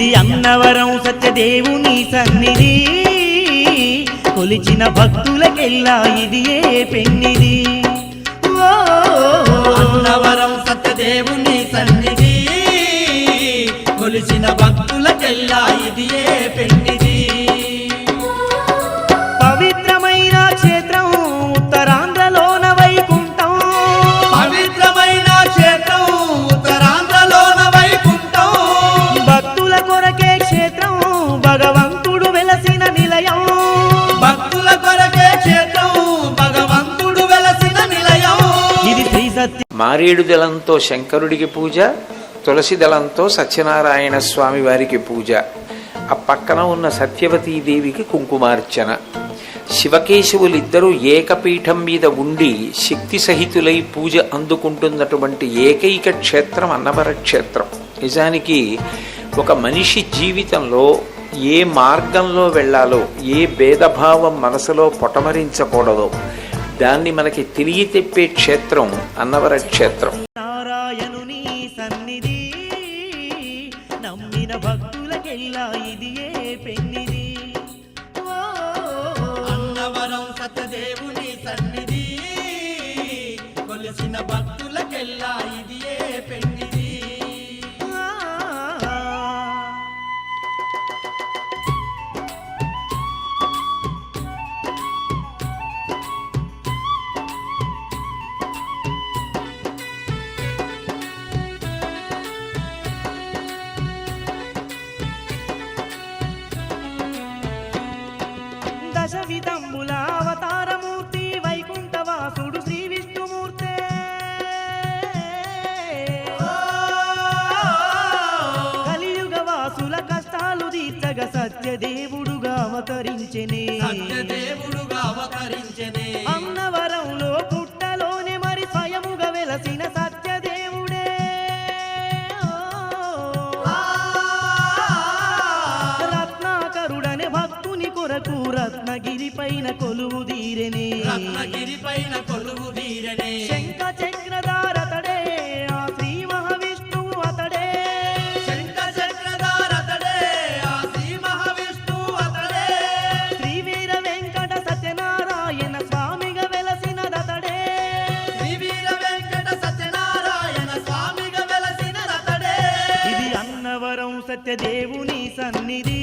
ఇది అన్నవరం సత్యదేవుని సన్నిధి, కొలిచిన భక్తులకెల్లా ఇది ఏ పెన్నిది. అన్నవరం సత్యదేవుని సన్నిధి, కొలిచిన భక్తులకెల్లా ఇది ఏ పెన్నిది. పవిత్రమైన క్షేత్రం ఉత్తరాంధ్రలోన వైకుంఠం, పవిత్రమైన క్షేత్రం ఉత్తరాంధ్రలోన వైకుంఠం. భక్తుల కొరకే క్షేత్రం భగవంతుడు వెలసిన నిలయం, భక్తుల కొరకే క్షేత్రం భగవంతుడు వెలసిన నిలయం. ఇది శ్రీ సత్య. మారేడు దళంతో శంకరుడికి పూజ, తులసి దళంతో సత్యనారాయణ స్వామి వారికి పూజ, ఆ పక్కన ఉన్న సత్యవతీదేవికి కుంకుమార్చన. శివకేశవులిద్దరూ ఏకపీఠం మీద ఉండి శక్తి సహితులై పూజ అందుకుంటున్నటువంటి ఏకైక క్షేత్రం అన్నవర క్షేత్రం. నిజానికి ఒక మనిషి జీవితంలో ఏ మార్గంలో వెళ్ళాలో, ఏ భేదభావం మనసులో పొటమరించకూడదో దాన్ని మనకి తిరిగి తెప్పే క్షేత్రం అన్నవర క్షేత్రం. నారాయణుని సన్నిధి, నమ్మిన భక్తులకెల్లా ఇది ఏ పెన్నిది. అన్నవరం సత్యదేవుని సన్నిధి, కొలిసిన భక్తులకెల్లా ఇది ఏ పెన్నిది. దశ విధంబుల అవతారమూర్తి వైకుంఠవాసుడు శ్రీ విష్ణుమూర్తే, కలియుగ వాసుల కష్టాలు తీర్చగ సత్యదేవుడుగా అవతరించెనే, సత్యదేవుడుగా అవతరించెనే. అన్నవరంలో పుట్టలోనే మరి స్వయముగా వెలసిన సత్యదేవుడే. రత్నాకరుడనే భక్తుని కొరకు రత్నగిరి పైన కొలువు తీరెనే, రత్నగిరి పైన కొలువు తీరనే. శంఖ చక్రధారతడే ఆ శ్రీ మహావిష్ణువు అతడే, శంఖ చక్రధారతడే ఆ శ్రీ మహావిష్ణువు అతడే. శ్రీ వీర వెంకట సత్యనారాయణ స్వామిగా వెలసినదతడే, శ్రీ వీర వెంకట సత్యనారాయణ స్వామిగా వెలసిన రతడే. ఇది అన్నవరం సత్యదేవుని సన్నిధి.